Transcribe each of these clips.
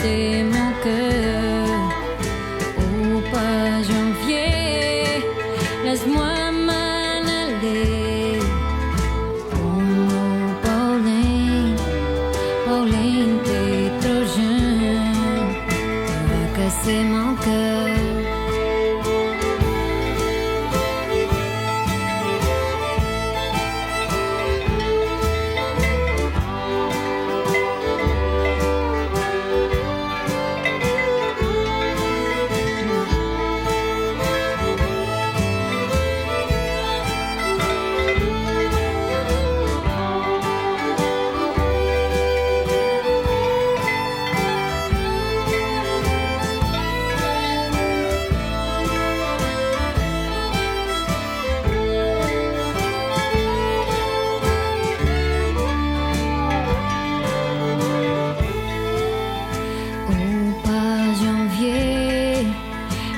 casser mon cœur. Au pas janvier, laisse-moi m'en aller. Oh non, Pauline, Pauline, t'es trop jeune, tu vas casser mon cœur.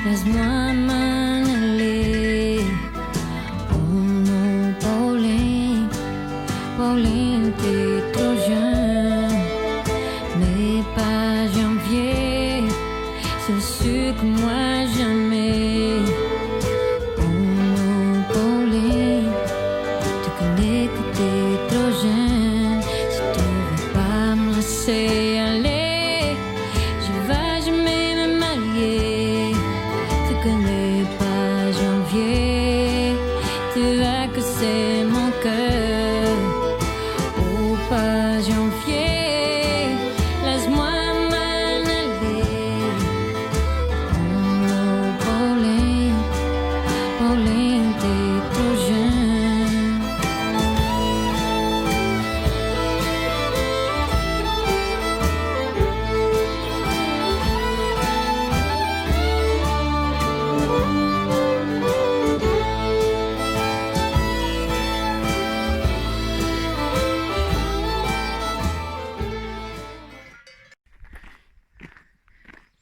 Laisse-moi m'en aller. Oh non, Pauline, Pauline, t'es trop jeune. Mais pas janvier, c'est sûr que moi jamais. Oh non, Pauline, tu connais que t'es trop jeune. Si tu veux pas me laisser aller, je vais jamais me marier. Tu connais pas janvier, tu vas casser mon cœur. Oh pas janvier, laisse-moi m'en aller. Oh non, Pauline, Pauline, t'es trop jeune.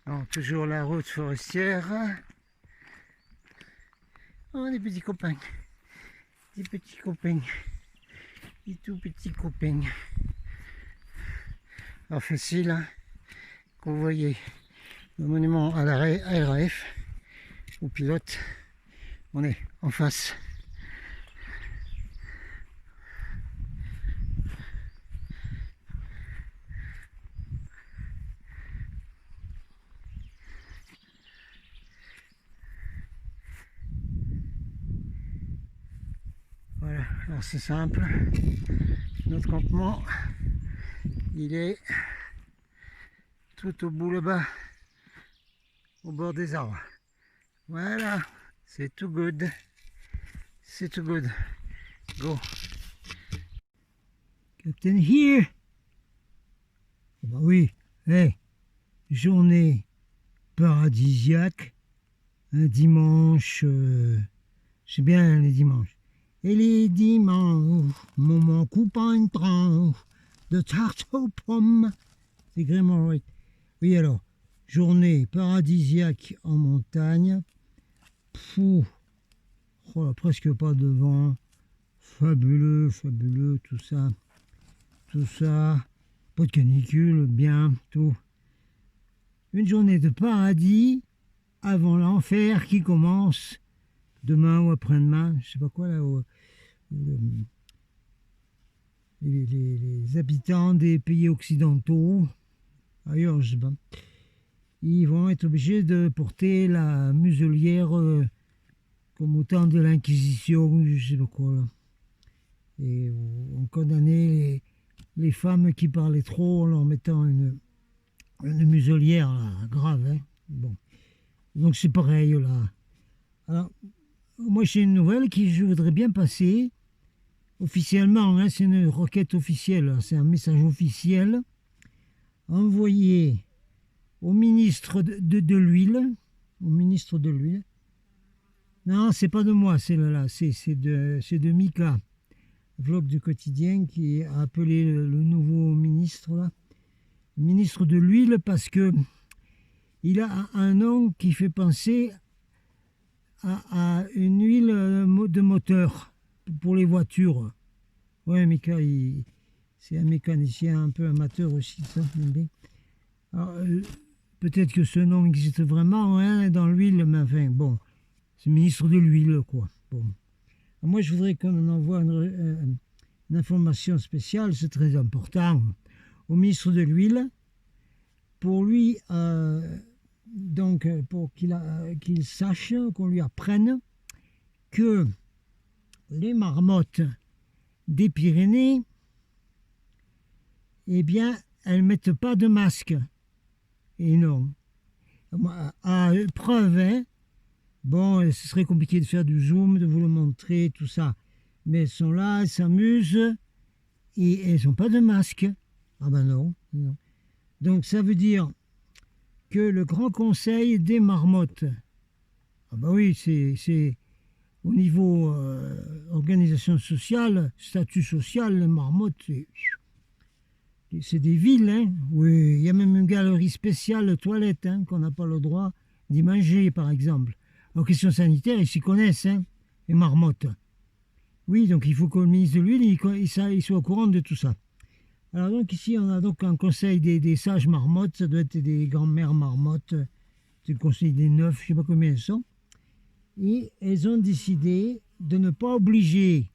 Alors, toujours la route forestière. Oh, des petits copains. Des petits copains. Des tout petits copains. Alors, facile, hein, qu'on voyait le monument à la RAF, au pilote. On est en face. Voilà, alors c'est simple, notre campement, il est tout au bout là-bas, au bord des arbres. Voilà, c'est tout good, c'est tout good, go. Captain here. Oh bah oui, hey, journée paradisiaque, un dimanche, c'est bien les dimanches. Et les dimanches, maman coupe une tranche de tarte aux pommes. C'est vraiment right. Oui alors, journée paradisiaque en montagne. Fou. Oh, presque pas de vent. Fabuleux, fabuleux, tout ça. Tout ça. Pas de canicule, bien, tout. Une journée de paradis avant l'enfer qui commence demain ou après-demain. Je sais pas quoi là. Les habitants des pays occidentaux, ailleurs je sais pas, ils vont être obligés de porter la muselière comme au temps de l'Inquisition, je sais pas quoi là. Et on condamnait les femmes qui parlaient trop en leur mettant une muselière là, grave. Hein. Bon. Donc c'est pareil là. Alors, moi j'ai une nouvelle que je voudrais bien passer. Officiellement, hein, c'est une requête officielle, c'est un message officiel envoyé au ministre de l'huile. Au ministre de l'huile. Non, c'est pas de moi, c'est là, c'est de Mika, vlog du quotidien, qui a appelé le nouveau ministre là. Le ministre de l'huile, parce que il a un nom qui fait penser à une huile de moteur pour les voitures. Ouais, Mika, c'est un mécanicien un peu amateur aussi, ça, bien. Alors, peut-être que ce nom existe vraiment hein, dans l'huile, mais enfin, bon, c'est ministre de l'huile, quoi. Bon. Alors, moi, je voudrais qu'on envoie une information spéciale, c'est très important, au ministre de l'huile, pour lui, donc, pour qu'il sache, qu'on lui apprenne que les marmottes des Pyrénées, eh bien, elles ne mettent pas de masque. Et non. À preuve, hein, bon, ce serait compliqué de faire du zoom, de vous le montrer, tout ça. Mais elles sont là, elles s'amusent, et elles n'ont pas de masque. Ah ben non, non. Donc ça veut dire que le Grand Conseil des marmottes, ah ben oui, c'est au niveau organisation sociale, statut social, les marmottes, c'est des villes, hein. Oui, il y a même une galerie spéciale toilette hein, qu'on n'a pas le droit d'y manger, par exemple. En question sanitaire, ils s'y connaissent, hein, les marmottes. Oui, donc il faut que le ministre de l'huile il soit au courant de tout ça. Alors donc ici, on a donc un conseil des sages marmottes, ça doit être des grands-mères marmottes, c'est le conseil des 9, je ne sais pas combien elles sont. Et elles ont décidé de ne pas obliger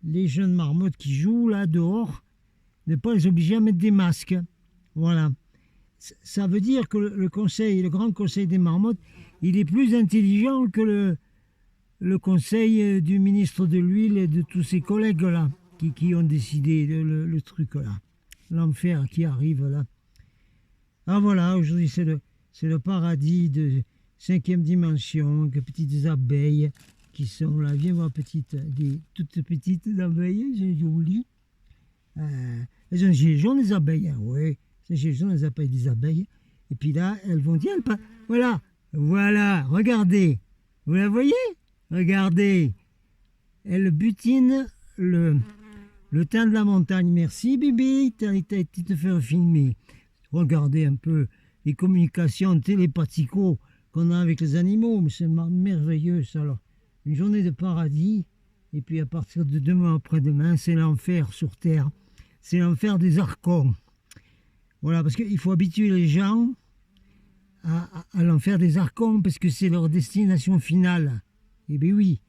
les jeunes marmottes qui jouent là dehors, ne pas les obliger à mettre des masques. Voilà. Ça veut dire que le Grand Conseil des marmottes, il est plus intelligent que le conseil du ministre de l'huile et de tous ses collègues là, qui ont décidé le truc là. L'enfer qui arrive là. Ah voilà, aujourd'hui c'est le paradis de 5e dimension, que petites abeilles qui sont là. Viens voir des toutes petites abeilles, j'ai joli. Elles ont un gilet jaune des abeilles, hein, oui, c'est un gilet jaune des abeilles. Et puis là, elles vont dire, voilà, regardez, vous la voyez? Regardez, elles butinent le thym de la montagne. Merci Bibi, t'as été te faire filmer. Regardez un peu les communications télépathico qu'on a avec les animaux, mais c'est merveilleux ça. Alors, une journée de paradis, et puis à partir de demain après-demain, c'est l'enfer sur Terre. C'est l'enfer des archons. Voilà, parce qu'il faut habituer les gens à l'enfer des archons, parce que c'est leur destination finale. Eh bien oui,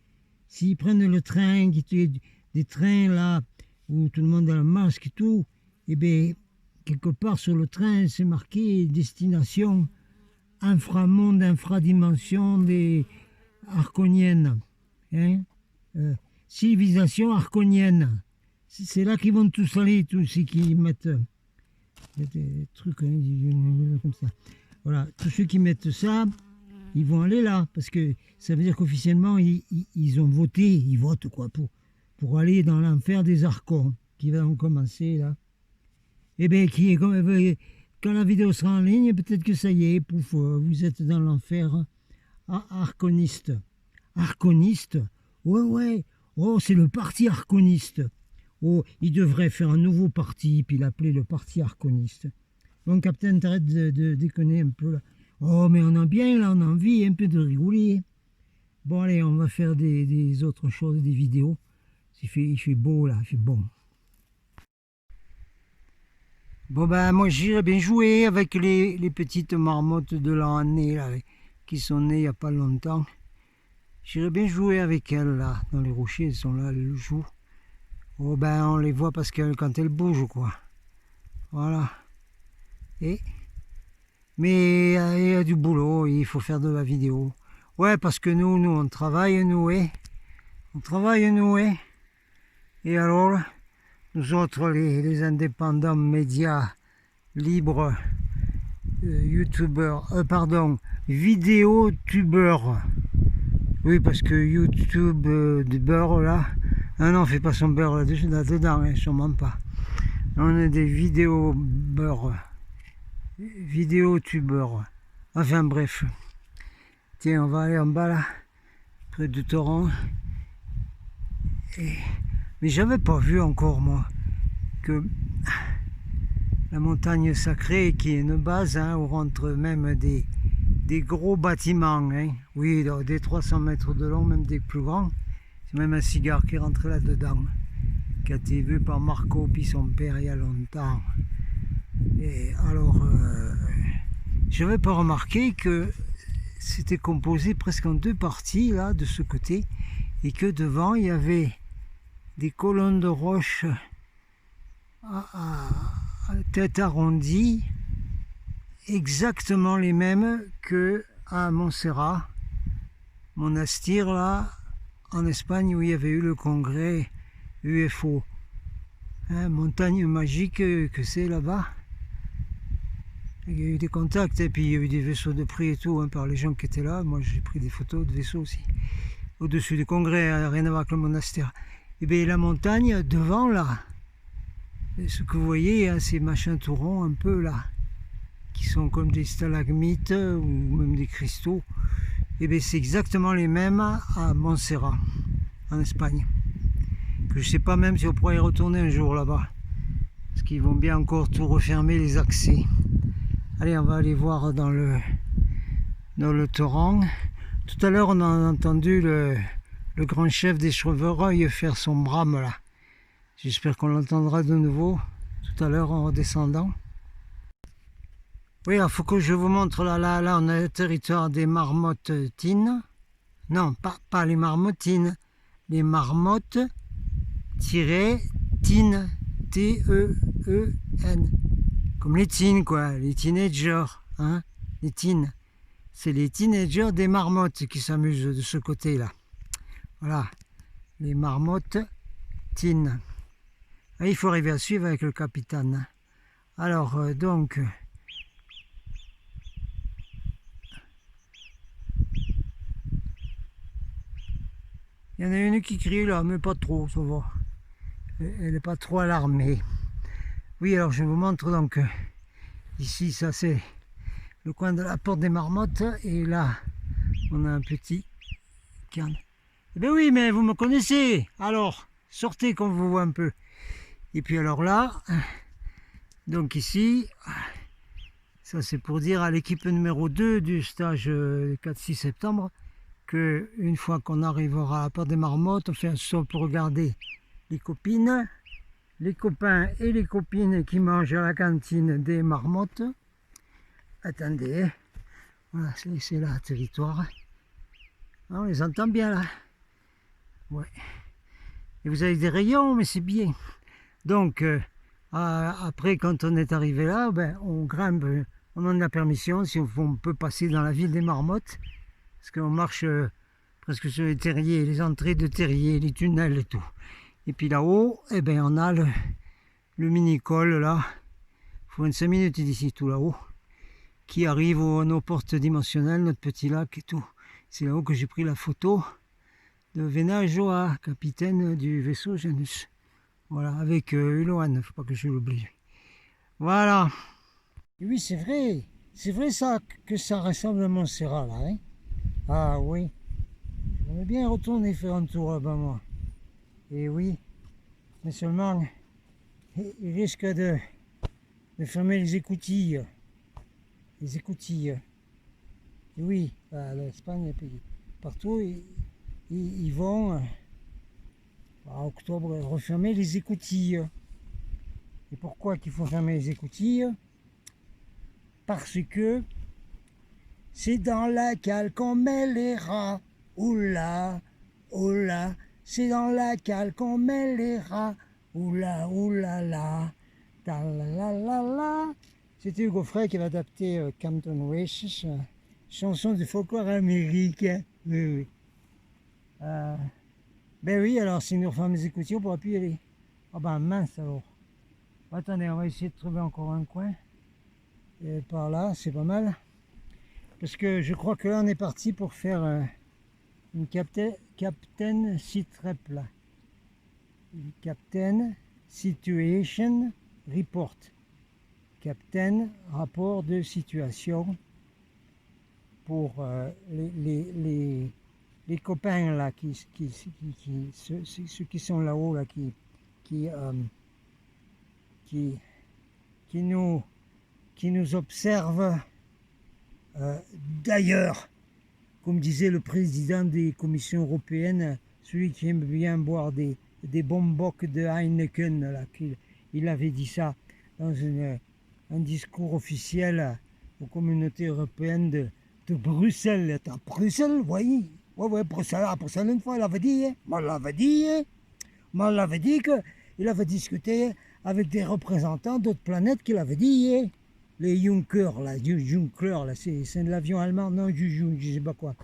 s'ils prennent le train, des trains là, où tout le monde a le masque et tout, eh bien, quelque part sur le train, c'est marqué destination inframonde, infradimension des archoniennes. Hein, civilisation archonienne. C'est là qu'ils vont tous aller, tous ceux qui mettent des trucs hein, comme ça. Voilà, tous ceux qui mettent ça, ils vont aller là, parce que ça veut dire qu'officiellement, ils ont voté, ils votent quoi, pour aller dans l'enfer des archons, qui va commencer là. Eh bien, quand la vidéo sera en ligne, peut-être que ça y est, pouf, vous êtes dans l'enfer arconiste. Arconiste? Ouais, oh, c'est le parti arconiste. Oh, il devrait faire un nouveau parti, puis l'appeler le parti arconiste. Bon, Capitaine, t'arrêtes de déconner un peu là. Oh, mais on a bien là, on a envie un peu de rigoler. Bon, allez, on va faire des autres choses, des vidéos. Il fait beau là, il fait bon. Bon, ben, moi j'irais bien jouer avec les petites marmottes de l'année là, qui sont nées il n'y a pas longtemps. J'irais bien jouer avec elles là, dans les rochers, elles sont là, elles jouent. Oh ben on les voit parce que quand elles bougent quoi. Voilà. Mais il y a du boulot, il faut faire de la vidéo. Ouais, parce que nous on travaille, on travaille, et alors, nous autres, les indépendants médias libres, vidéotubeurs. Oui, parce que YouTube, du beurre là, ah non, on fait pas son beurre là-dedans, hein, sûrement pas. On est des vidéotubeurs. Enfin bref. Tiens, on va aller en bas là, près du torrent. Mais j'avais pas vu encore moi que la montagne sacrée qui est une base hein, où rentrent même des gros bâtiments. Hein. Oui, des 300 mètres de long, même des plus grands. C'est même un cigare qui rentre là-dedans, qui a été vu par Marco puis son père il y a longtemps. Et alors, je n'avais pas remarqué que c'était composé presque en deux parties, là, de ce côté, et que devant, il y avait des colonnes de roche à tête arrondie, exactement les mêmes que à Montserrat, monastère là, en Espagne, où il y avait eu le congrès UFO. Hein, montagne magique que c'est là-bas. Il y a eu des contacts et puis il y a eu des vaisseaux de prix et tout hein, par les gens qui étaient là. Moi j'ai pris des photos de vaisseaux aussi. Au-dessus du congrès, rien à voir avec le monastère. Et bien la montagne devant là, ce que vous voyez, hein, ces machins tout ronds un peu là, qui sont comme des stalagmites ou même des cristaux. Et bien c'est exactement les mêmes à Montserrat, en Espagne. Que je ne sais pas même si on pourrait y retourner un jour là-bas. Parce qu'ils vont bien encore tout refermer les accès. Allez, on va aller voir dans le torrent. Tout à l'heure, on a entendu le grand chef des chevreuils faire son brame là. J'espère qu'on l'entendra de nouveau tout à l'heure en redescendant. Oui, il faut que je vous montre là, on a le territoire des marmottines. Non, pas les marmottines, les marmottes-tines, T-E-E-N. Comme les teens, quoi, les teenagers, hein, les teens. C'est les teenagers des marmottes qui s'amusent de ce côté-là. Voilà, les marmottes teens. Et il faut arriver à suivre avec le capitaine. Alors, donc... Il y en a une qui crie là, mais pas trop, ça va. Elle n'est pas trop alarmée. Oui, alors je vous montre donc, ici, ça c'est le coin de la porte des marmottes, et là, on a un petit cairn. Eh bien oui, mais vous me connaissez, alors, sortez qu'on vous voit un peu. Et puis alors là, donc ici, ça c'est pour dire à l'équipe numéro 2 du stage 4-6 septembre, que une fois qu'on arrivera à la porte des marmottes, on fait un saut pour regarder les copines, les copains et les copines qui mangent à la cantine des marmottes. Attendez, voilà, c'est là, territoire. Ah, on les entend bien là. Ouais. Et vous avez des rayons, mais c'est bien. Donc, après, quand on est arrivé là, ben, on grimpe, on demande la permission si on peut passer dans la ville des marmottes. Parce qu'on marche presque sur les terriers, les entrées de terriers, les tunnels et tout. Et puis là-haut, eh ben, on a le mini-col là. Il faut 25 minutes d'ici tout là-haut. Qui arrive à nos portes dimensionnelles, notre petit lac et tout. C'est là-haut que j'ai pris la photo de Vena Joa, capitaine du vaisseau Janus. Voilà, avec Uloan, il ne faut pas que je l'oublie. Voilà. Et oui, c'est vrai ça que ça ressemble à Montserrat là, hein. Ah oui, j'aimerais bien retourner faire un tour là-bas moi. Et oui, mais seulement, il risque de fermer les écoutilles. Les écoutilles. Et oui, l'Espagne et puis partout, ils vont en octobre refermer les écoutilles. Et pourquoi qu'il faut fermer les écoutilles? Parce que c'est dans la cale qu'on met les rats. Oula, oula, c'est dans la cale qu'on met les rats. Oula, oula, la, ta la la la la. C'était Hugo Frey qui avait adapté Campton Wishes, chanson du folklore américain. Oui, oui. Ben oui, alors si nous refermons les écoutiers, on ne pourra plus y aller. Ah ben mince alors. Attendez, on va essayer de trouver encore un coin. Et par là, c'est pas mal. Parce que je crois que là, on est parti pour faire une Captain Sitrep là. Une Captain Situation Report. Captain, rapport de situation pour les copains là, ceux qui sont là-haut là, qui nous observent. D'ailleurs, comme disait le président des commissions européennes, celui qui aime bien boire des bombocs de Heineken, là, il avait dit ça dans un discours officiel aux communautés européennes de Bruxelles. À Bruxelles, oui. Ouais, Bruxelles, une fois, il avait dit, moi l'avait dit, moi l'avait dit qu'il avait discuté avec des représentants d'autres planètes qu'il avait dit, les Junker, là, c'est de l'avion allemand, non, je sais pas quoi.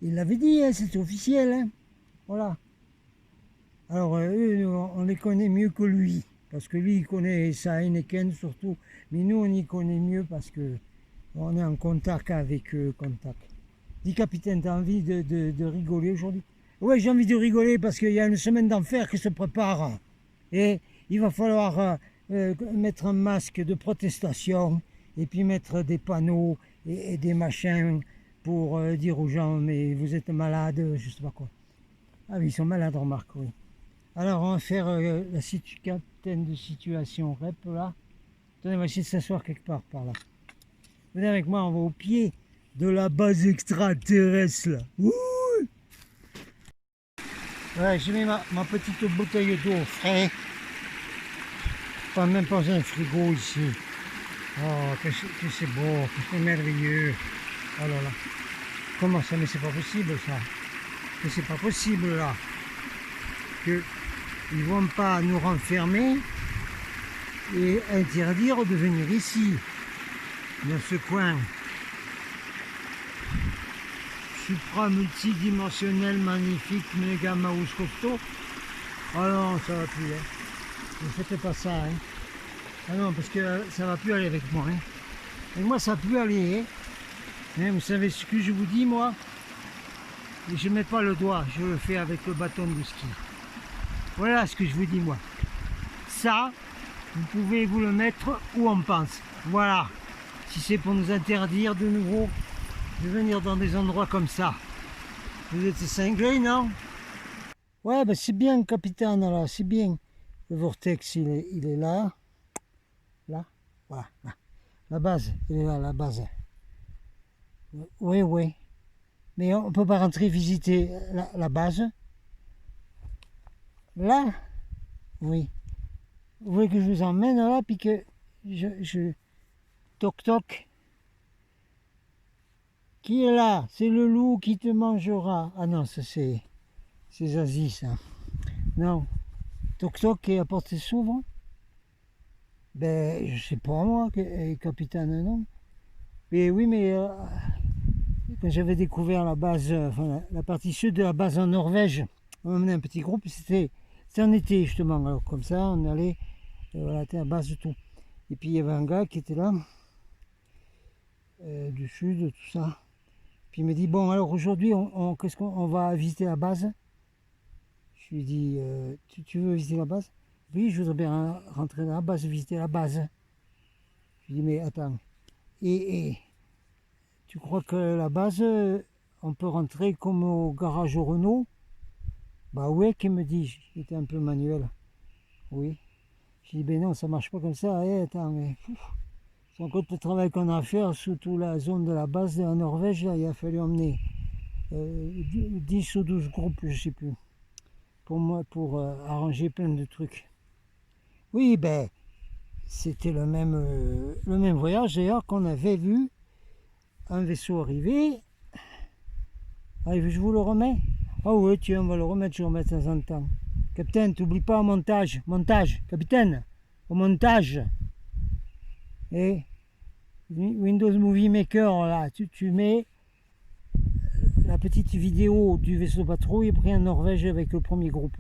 Il l'avait dit, c'est officiel, voilà. Alors, eux, on les connaît mieux que lui, parce que lui, il connaît ça, Heineken surtout, mais nous, on y connaît mieux parce que on est en contact avec eux, Dis, capitaine, t'as envie de rigoler aujourd'hui? Oui, j'ai envie de rigoler parce qu'il y a une semaine d'enfer qui se prépare. Et il va falloir mettre un masque de protestation et puis mettre des panneaux et des machins pour dire aux gens, mais vous êtes malade, je sais pas quoi. Ah oui, ils sont malades, remarque, oui. Alors, on va faire la capitaine de situation rep, là. Attendez, on va essayer de s'asseoir quelque part par là. Venez avec moi, on va au pied de la base extraterrestre, là. Ouh, ouais, j'ai mis ma petite bouteille d'eau frais. Même pas un frigo ici. Oh, que c'est beau, que c'est merveilleux. Oh là là. Comment ça? Mais c'est pas possible, ça. Mais c'est pas possible, là. Ils vont pas nous renfermer et interdire de venir ici, dans ce coin supra multidimensionnel, magnifique, méga mouse costaud. Oh non, ça va plus, ne faites pas ça, Ah non, parce que ça va plus aller avec moi, Avec moi, ça va plus aller, Vous savez ce que je vous dis, moi? Et je ne mets pas le doigt, je le fais avec le bâton de ski. Voilà ce que je vous dis, moi. Ça, vous pouvez vous le mettre où on pense. Voilà. Si c'est pour nous interdire de nouveau de venir dans des endroits comme ça. Vous êtes cinglés, non? Ouais, ben c'est bien, capitaine, là, c'est bien. Le vortex, il est là. Là, voilà. Là. La base, il est là, la base. Oui. Mais on ne peut pas rentrer visiter la base. Là, oui. Vous voulez que je vous emmène là, puis que je... Toc toc. Qui est là? C'est le loup qui te mangera. Ah non, ça c'est Zazie, ça. Non. Toc toc, et à portée s'ouvre. Ben, je sais pas moi, capitaine, non. Mais oui, mais quand j'avais découvert la base, enfin, la partie sud de la base en Norvège, on emmenait un petit groupe, c'était en été justement. Alors comme ça, on allait, voilà, à la base de tout. Et puis il y avait un gars qui était là, du sud, tout ça. Puis il me dit, bon, alors aujourd'hui, qu'est-ce qu'on va visiter la base? Je lui dis, tu veux visiter la base? Oui, je voudrais bien rentrer dans la base, visiter la base. Je lui dis, mais attends, et tu crois que la base, on peut rentrer comme au garage Renault? Bah ouais, qu'il me dit, j'étais un peu manuel. Oui. Je dis, ben non, ça marche pas comme ça. Attends, mais sans compte le travail qu'on a à faire, surtout la zone de la base en Norvège, là, il a fallu emmener 10 ou 12 groupes, je sais plus, pour arranger plein de trucs. Oui, ben, c'était le même voyage d'ailleurs qu'on avait vu un vaisseau arriver. Allez, je vous le remets. Ah oui, tiens, on va le remettre, je le remets de temps en temps. Capitaine, t'oublies pas au montage. Montage, capitaine, au montage. Et Windows Movie Maker, là, tu mets la petite vidéo du vaisseau patrouille pris en Norvège avec le premier groupe.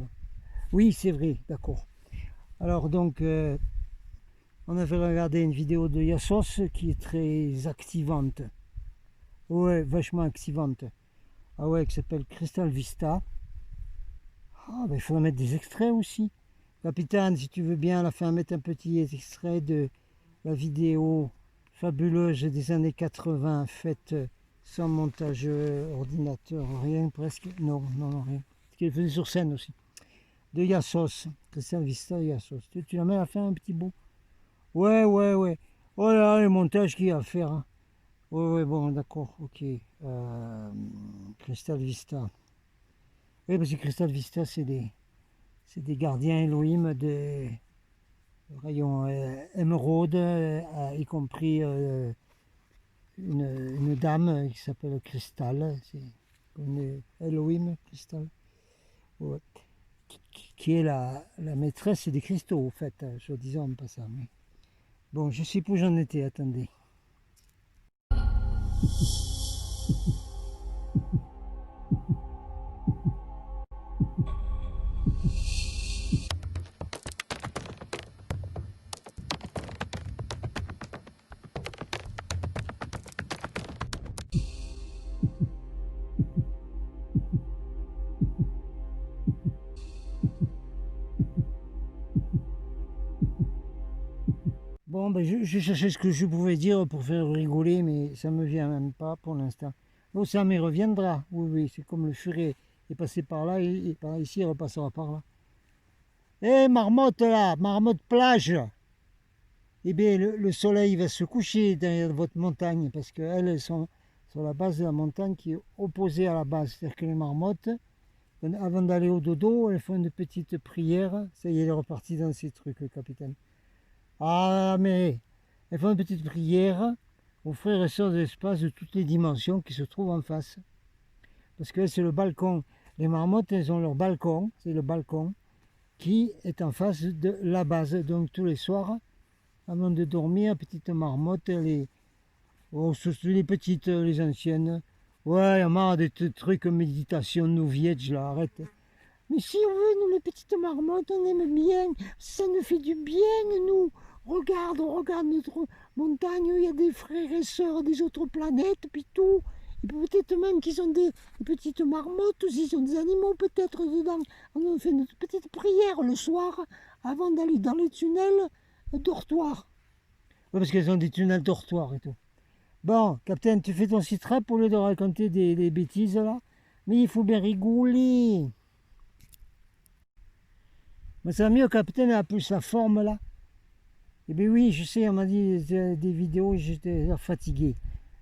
Oui, c'est vrai, d'accord. Alors donc, on avait regardé une vidéo de Yassos qui est très activante. Ouais, vachement activante. Ah ouais, qui s'appelle Crystal Vista. Ah, ben il faudra mettre des extraits aussi. Capitaine, si tu veux bien, la faire mettre un petit extrait de la vidéo fabuleuse des années 80, faite sans montage ordinateur, rien presque. Non, rien. Ce qu'il faisait sur scène aussi. De Yassos, Crystal Vista Yassos. Tu la mets à faire un petit bout? Ouais. Oh là, le montage qu'il y a à faire. Hein. Ouais, bon, d'accord, ok. Crystal Vista. Oui, parce que Crystal Vista, c'est des gardiens Elohim des rayons émeraude, y compris dame qui s'appelle Cristal, c'est une Elohim Cristal, ouais, qui est la maîtresse des cristaux, en fait, soi-disant en passant. Mais bon, je sais plus où j'en étais, attendez. Bon, ben, je cherchais ce que je pouvais dire pour faire rigoler, mais ça me vient même pas pour l'instant. Bon, ça me reviendra, oui, oui, c'est comme le furet est passé par là, et par ici, il repassera par là. Hé, marmotte là, marmotte plage! Eh bien, le soleil va se coucher derrière votre montagne, parce qu'elles sont sur la base de la montagne qui est opposée à la base. C'est-à-dire que les marmottes, avant d'aller au dodo, elles font une petite prière. Ça y est, elle est repartie dans ces trucs, le capitaine. Ah, mais elles font une petite prière aux frères et sœurs de l'espace de toutes les dimensions qui se trouvent en face. Parce que c'est le balcon. Les marmottes, elles ont leur balcon, c'est le balcon qui est en face de la base. Donc tous les soirs, avant de dormir, petite marmotte, oh, surtout les petites, les anciennes. Ouais, on marre des trucs méditation, nous vieilles, là, arrête. Mais si on veut, nous les petites marmottes, on aime bien, ça nous fait du bien, nous. Regarde, on regarde notre montagne, il y a des frères et sœurs des autres planètes, puis tout. Et peut-être même qu'ils ont des petites marmottes, ils ont des animaux peut-être dedans. On fait notre petite prière le soir, avant d'aller dans les tunnels dortoirs. Oui, parce qu'elles ont des tunnels dortoirs et tout. Bon, capitaine, tu fais ton citrap au lieu de raconter des bêtises là. Mais il faut bien rigoler. Mais ça va mieux, capitaine, a plus la forme là. Eh bien oui, je sais, on m'a dit des vidéos, j'étais fatigué.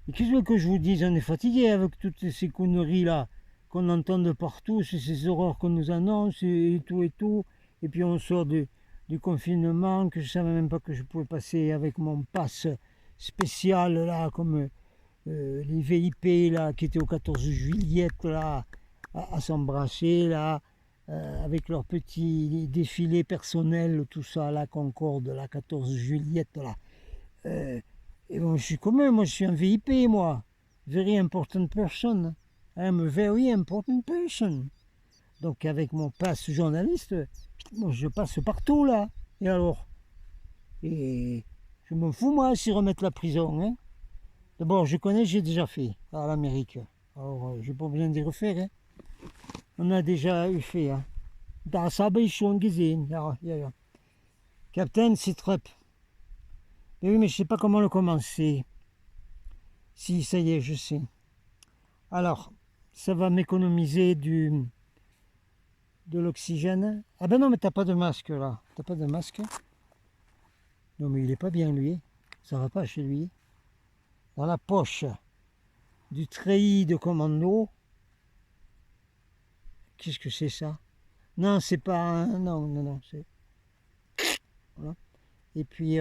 Et qu'est-ce que je vous dis, on est fatigué avec toutes ces conneries là qu'on entend de partout, ces horreurs qu'on nous annonce et tout et tout. Et puis on sort du confinement, que je ne savais même pas que je pouvais passer avec mon pass spécial là, comme les VIP là, qui étaient au 14 juillet là, à s'embrasser là, avec leur petit défilé personnel, tout ça, la Concorde, la 14 juillet là. Et bon, je suis comme eux, moi je suis un VIP, moi. Very important person. I'm a very important person. Donc avec mon passe journaliste, moi, je passe partout là. Et alors? Et je m'en fous moi s'ils remettent la prison. Hein. D'abord, je connais, j'ai déjà fait à l'Amérique. Alors, j'ai pas besoin de refaire. Hein. On a déjà eu fait. Hein. Das habe ich schon gesehen. Ja, ja, ja. Captain, c'est trop. Mais oui, mais je sais pas comment le commencer. Si, ça y est, je sais. Alors, ça va m'économiser de l'oxygène. Ah ben non, mais t'as pas de masque là. T'as pas de masque. Non, mais il est pas bien lui. Ça va pas chez lui. Dans la poche du treillis de commando. Qu'est-ce que c'est ça? Non, c'est pas un... Non, non, non, c'est... Voilà. Et puis...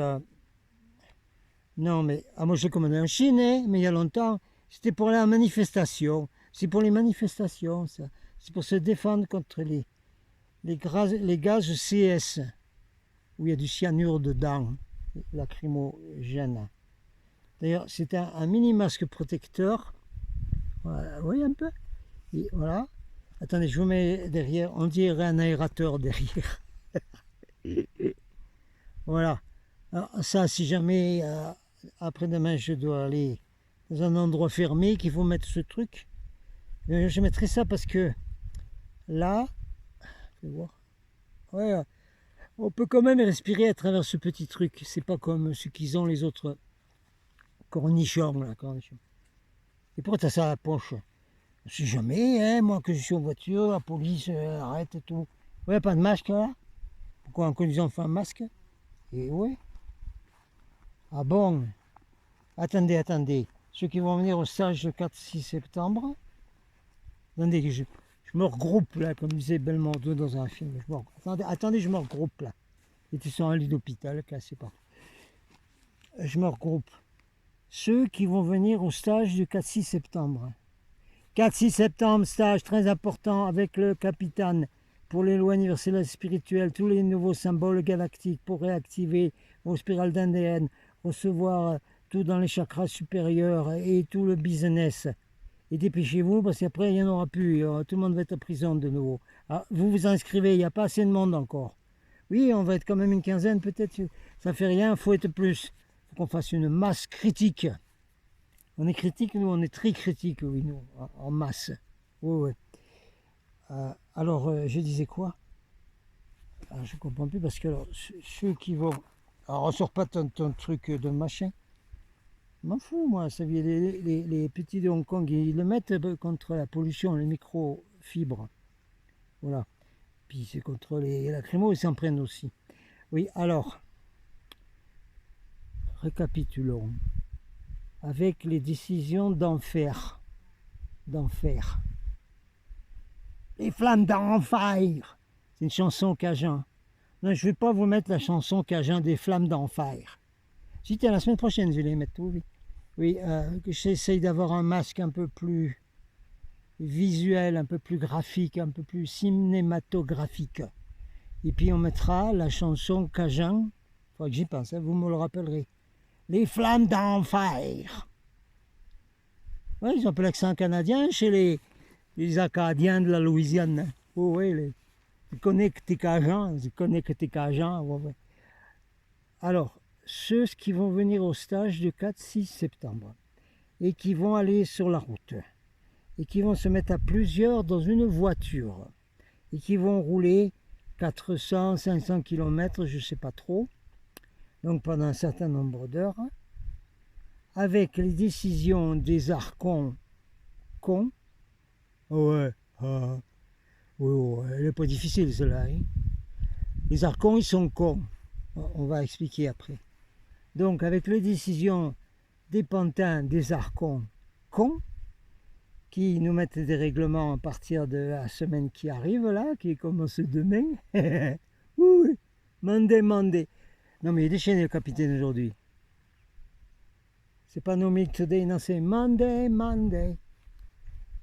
Non, mais... Ah, moi, j'ai commandé en Chine, hein, mais il y a longtemps. C'était pour la manifestation. C'est pour les manifestations, ça. C'est pour se défendre contre les gaz CS, où il y a du cyanure dedans, lacrymogène. D'ailleurs, c'est un mini masque protecteur. Voilà, vous voyez un peu? Et voilà. Attendez, je vous mets derrière. On dirait un aérateur derrière. Voilà. Alors, ça, si jamais après-demain je dois aller dans un endroit fermé, qu'il faut mettre ce truc, je mettrai ça parce que là, je vais voir. Ouais, on peut quand même respirer à travers ce petit truc. C'est pas comme ce qu'ils ont les autres cornichons là, cornichons. Et pourquoi tu as ça à la poche? Si jamais, hein, moi que je suis en voiture, la police arrête et tout. Ouais, pas de masque là? Pourquoi en conduisant on fait un masque? Et ouais. Ah bon? Attendez, attendez. Ceux qui vont venir au stage le 4-6 septembre. Attendez, je me regroupe là, comme disait Belmondo dans un film. Attendez, je me regroupe là. Ils sont en lit d'hôpital, cassé partout. Je me regroupe. ceux qui vont venir au stage du 4-6 septembre. 4-6 septembre, stage très important avec le capitaine pour les lois universelles et spirituelles, tous les nouveaux symboles galactiques pour réactiver vos spirales d'ADN, recevoir tout dans les chakras supérieurs et tout le business. Et dépêchez-vous parce qu'après il n'y en aura plus, tout le monde va être en prison de nouveau. Alors, vous vous inscrivez, il n'y a pas assez de monde encore. Oui, on va être quand même une quinzaine peut-être, ça fait rien, il faut être plus. Il faut qu'on fasse une masse critique. On est critique, nous, on est très critique, oui, nous, en masse. Oui, oui. Alors, je disais quoi? Je ne comprends plus parce que alors, ceux qui vont... Alors, on sort pas ton truc de machin. Je m'en fous, moi. Ça, les petits de Hong Kong, ils le mettent contre la pollution, les microfibres. Voilà. Puis c'est contre les lacrymos, ils s'en prennent aussi. Oui, alors, récapitulons. Avec les décisions d'enfer. D'enfer. Les flammes d'enfer. C'est une chanson cajun. Non, je ne vais pas vous mettre la chanson cajun des flammes d'enfer. Si tu es la semaine prochaine, je vais les mettre, oui. Oui, que j'essaye d'avoir un masque un peu plus visuel, un peu plus graphique, un peu plus cinématographique. Et puis on mettra la chanson cajun. Il faudra que j'y pense, hein, vous me le rappellerez. Les flammes d'enfer. Oui, ils ont un peu l'accent canadien chez les Acadiens de la Louisiane. Oh, oui, je connais que t'es Cajun, je connais que t'es Cajun. Ouais, ouais. Alors, ceux qui vont venir au stage du 4-6 septembre et qui vont aller sur la route et qui vont se mettre à plusieurs dans une voiture et qui vont rouler 400, 500 km, je ne sais pas trop, donc pendant un certain nombre d'heures, avec les décisions des archons cons. Ouais, oui, elle n'est pas difficile cela. Hein. Les archons, ils sont cons. On va expliquer après. Donc, avec les décisions des pantins, des archons cons, qui nous mettent des règlements à partir de la semaine qui arrive, là, qui commence demain. Oui, Monday. Non, mais il est déchaîné le capitaine aujourd'hui. C'est pas No Milk Today, non, c'est Monday.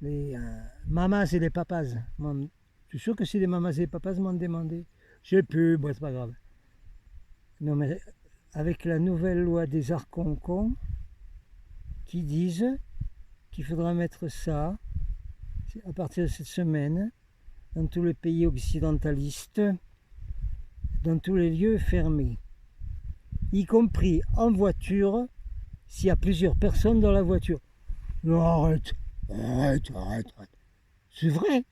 Les mamas et les papas. Je suis sûr que c'est les mamas et les papas, Monday. Je sais plus, bon, c'est pas grave. Non, mais avec la nouvelle loi des archons qui disent qu'il faudra mettre ça à partir de cette semaine dans tous les pays occidentalistes, dans tous les lieux fermés, y compris en voiture, s'il y a plusieurs personnes dans la voiture. Non, arrête. C'est vrai.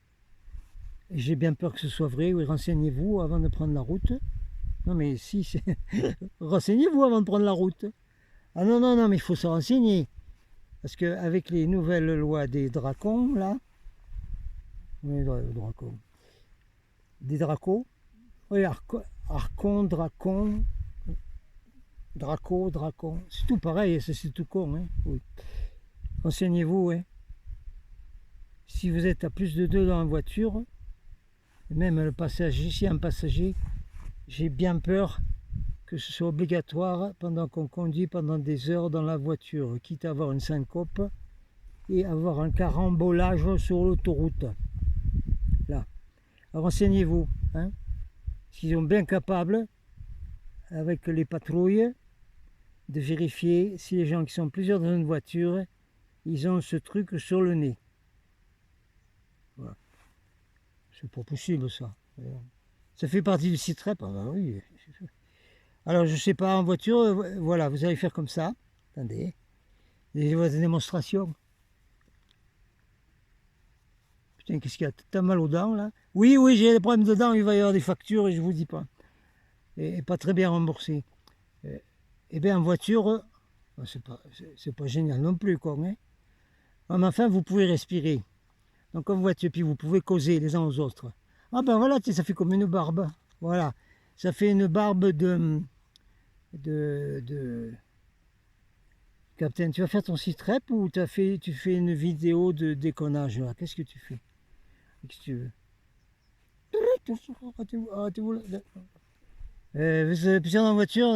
J'ai bien peur que ce soit vrai. Oui, renseignez-vous avant de prendre la route. Non, mais si, renseignez-vous avant de prendre la route. Ah non, mais il faut se renseigner. Parce qu'avec les nouvelles lois des dracons, là, oui, dracons. Des dracos, oui, archon, dracon, dracon, c'est tout pareil, c'est tout con, hein, oui. Renseignez-vous, hein. Si vous êtes à plus de 2 dans la voiture, même le passager, si un passager, j'ai bien peur que ce soit obligatoire pendant qu'on conduit pendant des heures dans la voiture, quitte à avoir une syncope et avoir un carambolage sur l'autoroute. Là. Alors renseignez-vous, hein, s'ils sont bien capables, avec les patrouilles, de vérifier si les gens qui sont plusieurs dans une voiture, ils ont ce truc sur le nez. Voilà. C'est pas possible ça. Ça fait partie du CITREP, ah bah oui. Alors je sais pas, en voiture, voilà, vous allez faire comme ça. Attendez, des démonstrations. Putain, qu'est-ce qu'il y a? T'as mal aux dents là? Oui, j'ai des problèmes de dents, il va y avoir des factures et je vous dis pas. Et pas très bien remboursé. Et bien en voiture, c'est pas génial non plus, quoi. Hein? Mais enfin, vous pouvez respirer. Donc en voiture, puis vous pouvez causer les uns aux autres. Ah ben voilà, ça fait comme une barbe. Voilà, ça fait une barbe de Captain, tu vas faire ton site rep ou tu fais une vidéo de déconnage là? Qu'est-ce que tu fais? Qu'est-ce que tu veux? Vous êtes plusieurs dans la voiture,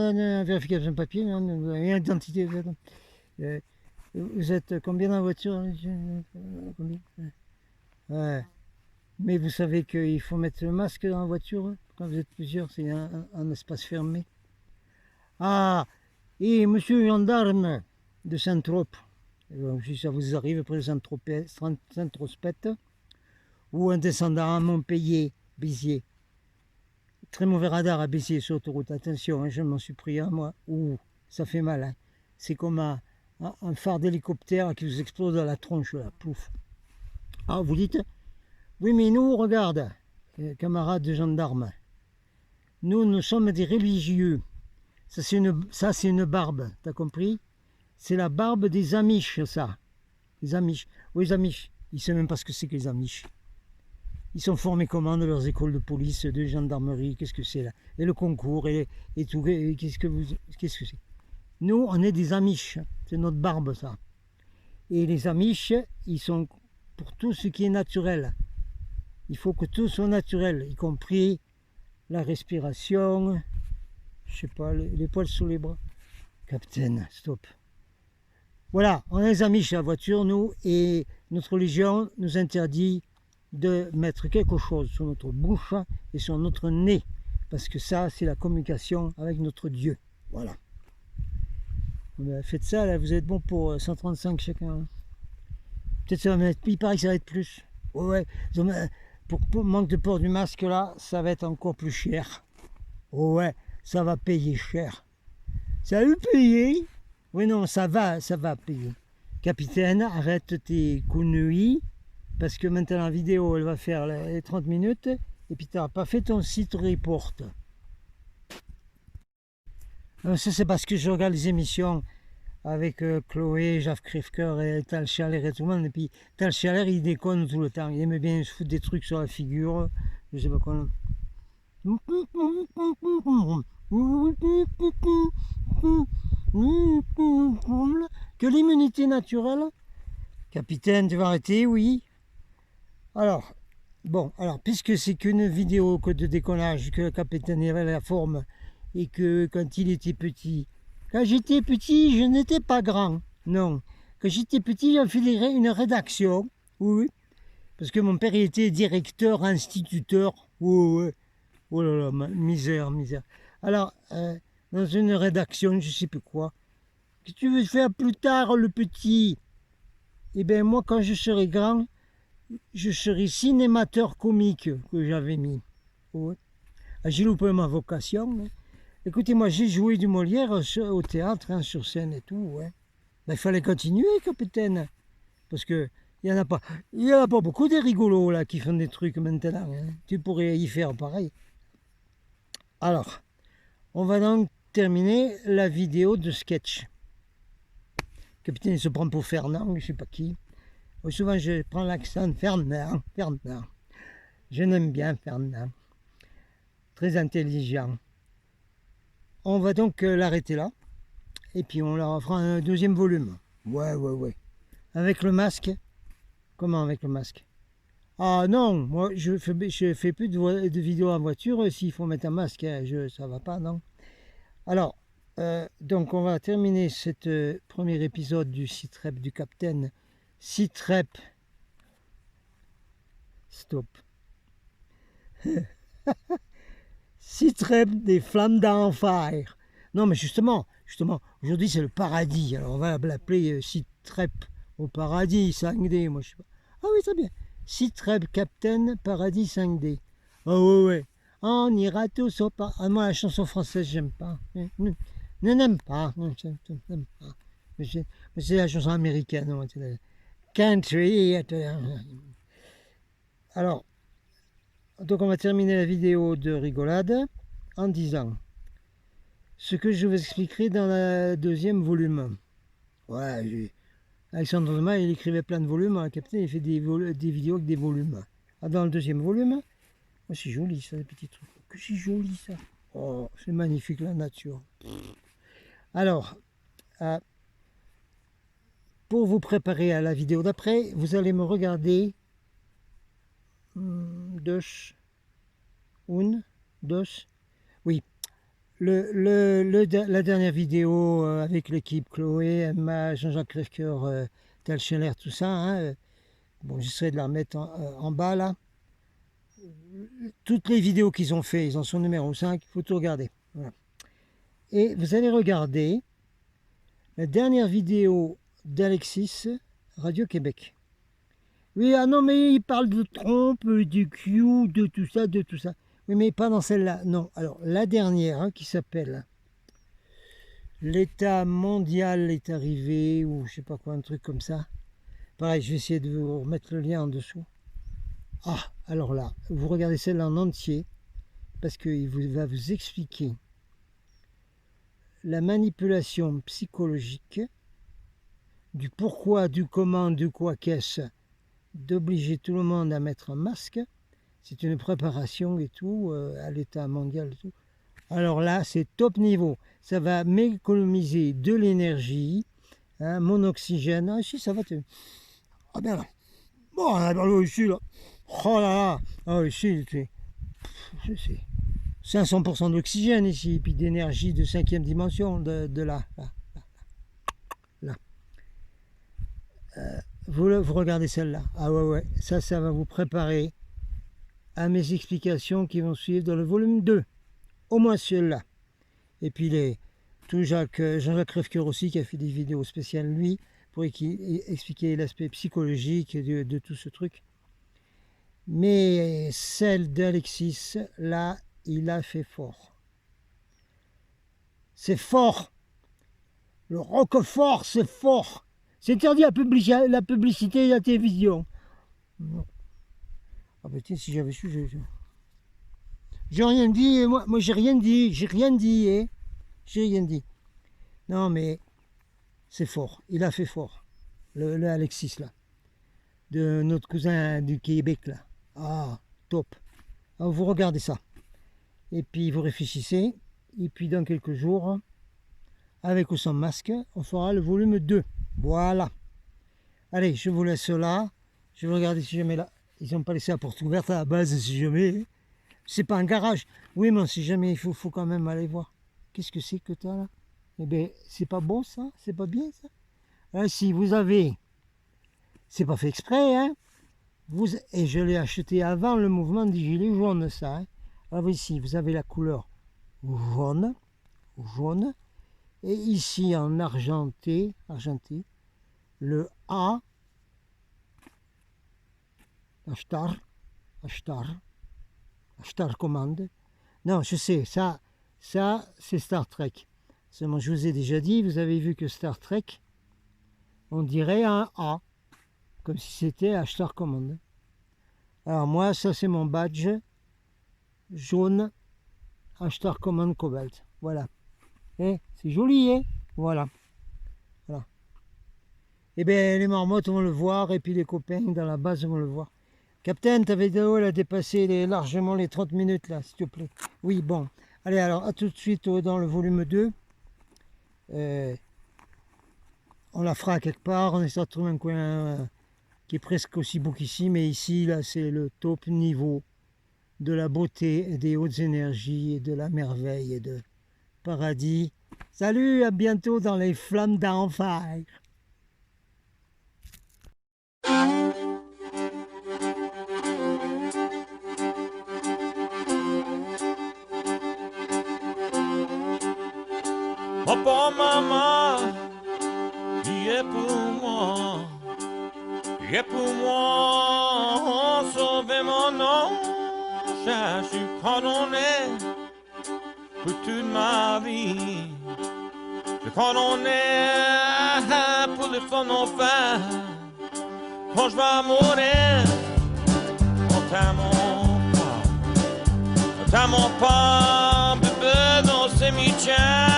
vérification de papier, identité. Vous êtes combien dans la voiture? Combien? Ouais. Mais vous savez qu'il faut mettre le masque dans la voiture quand vous êtes plusieurs, c'est un espace fermé. Ah, et monsieur le gendarme de Saint-Trope, si ça vous arrive près de Saint-Trospette, ou en descendant à Montpellier, Béziers. Très mauvais radar à Béziers sur l'autoroute, attention, hein, je m'en suis pris à moi. Ouh, ça fait mal, hein. C'est comme un phare d'hélicoptère qui vous explose dans la tronche, là, pouf. Ah, vous dites, oui, mais nous, regarde, camarades de gendarmes, nous sommes des religieux. Ça, c'est une barbe, t'as compris? C'est la barbe des Amish, ça. Les Amish. Oui, les Amish. Ils ne savent même pas ce que c'est que les Amish. Ils sont formés comment dans leurs écoles de police, de gendarmerie, qu'est-ce que c'est là? Et le concours, et tout, qu'est-ce que c'est? Nous, on est des Amish. C'est notre barbe, ça. Et les Amish, ils sont pour tout ce qui est naturel. Il faut que tout soit naturel, y compris la respiration, je sais pas, les poils sous les bras. Capitaine, stop. Voilà, on est les Amish à la voiture, nous, et notre religion nous interdit de mettre quelque chose sur notre bouche et sur notre nez, parce que ça, c'est la communication avec notre Dieu. Voilà. Faites ça, là, vous êtes bon pour 135 chacun. Peut-être ça va mettre, il paraît que ça va être plus. Ouais, pour manque de port du masque, là, ça va être encore plus cher. Ouais, ça va payer cher. Ça va payer? Oui, non, ça va payer. Capitaine, arrête tes conneries, parce que maintenant la vidéo, elle va faire les 30 minutes, et puis tu n'as pas fait ton site report. Ça, c'est parce que je regarde les émissions avec Chloé, Jacques Krifker et Tal Chaler et tout le monde, et puis Tal Chaler, il déconne tout le temps, il aime bien se foutre des trucs sur la figure, je sais pas quoi. Que l'immunité naturelle, capitaine, tu vas arrêter, oui. Alors, bon, alors, puisque c'est qu'une vidéo que de décollage, que le capitaine avait la forme, et que quand il était petit, quand j'étais petit, je n'étais pas grand, non. Quand j'étais petit, j'ai fait une rédaction, oui, parce que mon père il était directeur, instituteur, oui. Oh là là, misère. Alors, dans une rédaction, je ne sais plus quoi, que tu veux faire plus tard, le petit? Eh bien, moi, quand je serai grand, je serai cinémateur comique, que j'avais mis. Ouais. J'ai loupé ma vocation. Hein. Écoutez, moi, j'ai joué du Molière au théâtre, hein, sur scène et tout. Ouais. Ben, il fallait continuer, capitaine, parce que il n'y en a pas beaucoup des rigolos là qui font des trucs maintenant. Hein. Tu pourrais y faire pareil. Alors, on va donc terminer la vidéo de sketch. Le capitaine il se prend pour Fernand, je ne sais pas qui. Souvent je prends l'accent Fernand. Je l'aime bien Fernand. Très intelligent. On va donc l'arrêter là. Et puis on leur fera un deuxième volume. Ouais. Avec le masque. Comment avec le masque? Ah non, moi je fais plus de vidéos en voiture s'il faut mettre un masque, hein, ça va pas, non. Alors, donc on va terminer ce premier épisode du Sitrep du Capitaine. Sitrep. Stop. Sitrep des flammes d'enfer. Non mais justement, aujourd'hui c'est le paradis, alors on va l'appeler Sitrep au paradis, 5D, moi je sais pas. Ah oui, très bien. Sitrep Captain Paradis 5D. Oh ouais. On ira tous au paradis. Ah, moi la chanson française j'aime pas. N'aime pas. C'est la chanson américaine. Country. Alors, donc on va terminer la vidéo de rigolade en disant ce que je vous expliquerai dans le deuxième volume. Ouais, Alexandre Dumas, il écrivait plein de volumes, le capitaine, il fait des vidéos avec des volumes. Ah, dans le deuxième volume, oh, c'est joli ça, les petits trucs. Que c'est joli ça. Oh, c'est magnifique la nature. Alors, pour vous préparer à la vidéo d'après, vous allez me regarder oui, La dernière vidéo avec l'équipe Chloé, Emma, Jean-Jacques Crèvecoeur, Tal Scheller, tout ça, hein, bon, j'essaierai de la remettre en bas là. Toutes les vidéos qu'ils ont fait, ils en sont numéro 5, il faut tout regarder. Voilà. Et vous allez regarder la dernière vidéo d'Alexis, Radio Québec. Oui, ah non, mais il parle de trompe, du Q, de tout ça, de tout ça. Oui, mais pas dans celle-là, non. Alors, la dernière, hein, qui s'appelle L'État mondial est arrivé, ou je sais pas quoi, un truc comme ça. Pareil, je vais essayer de vous remettre le lien en dessous. Ah, alors là, vous regardez celle-là en entier, parce qu'il va vous expliquer la manipulation psychologique, du pourquoi, du comment, du quoi qu'est-ce, d'obliger tout le monde à mettre un masque. C'est une préparation et tout, à l'état mondial et tout. Alors là, c'est top niveau. Ça va m'économiser de l'énergie, hein, mon oxygène. Ah si, ça va te... Ah bien là. Bon, alors ici, là. Oh là là. Ah ici, c'est 500% d'oxygène ici, et puis d'énergie de 5e dimension, de là. Là. Vous regardez celle-là. Ah ouais, ça va vous préparer à mes explications qui vont suivre dans le volume 2. Au moins celle-là. Et puis Jean-Jacques Crèvecoeur aussi, qui a fait des vidéos spéciales, lui, pour expliquer l'aspect psychologique de tout ce truc. Mais celle d'Alexis, là, il a fait fort. C'est fort. Le roquefort, c'est fort. C'est interdit la publicité et la télévision. Ah ben tiens, si j'avais su, j'ai rien dit, moi j'ai rien dit, j'ai rien dit, hein. J'ai rien dit. Non mais c'est fort, il a fait fort. Le Alexis là. De notre cousin du Québec là. Ah, top. Alors, vous regardez ça. Et puis vous réfléchissez. Et puis dans quelques jours, avec ou sans masque, on fera le volume 2. Voilà. Allez, je vous laisse là. Je vais regarder si jamais là. Ils n'ont pas laissé la porte ouverte à la base, si jamais. C'est pas un garage. Oui, mais si jamais il faut quand même aller voir. Qu'est-ce que c'est que tu as là? Eh bien, c'est pas bon ça? C'est pas bien ça? Hein, si vous avez. C'est pas fait exprès, hein? Et je l'ai acheté avant le mouvement des gilets jaunes, ça. Hein. Alors ici, vous avez la couleur jaune. Et ici, en argenté, le A, Star Command. Non, je sais, ça c'est Star Trek. Seulement, je vous ai déjà dit, vous avez vu que Star Trek, on dirait un A, comme si c'était Star Command. Alors moi, ça c'est mon badge jaune Star Command Cobalt. Voilà. Eh, c'est joli, hein? Voilà. Eh bien, les marmottes vont le voir, et puis les copains dans la base vont le voir. Captain, ta vidéo, elle a dépassé largement les 30 minutes, là, s'il te plaît. Oui, bon. Allez, alors, à tout de suite dans le volume 2. On la fera quelque part, on essaie de trouver un coin qui est presque aussi beau qu'ici, mais ici, là, c'est le top niveau de la beauté, et des hautes énergies, et de la merveille, et de paradis. Salut, à bientôt dans les flammes d'enfer. Papa, maman, il est pour moi, sauvez mon nom, je suis condamné pour toute ma vie, je suis condamné pour le fond enfer, quand je vais mourir, on t'aime pas, bébé, dans ces cimetière.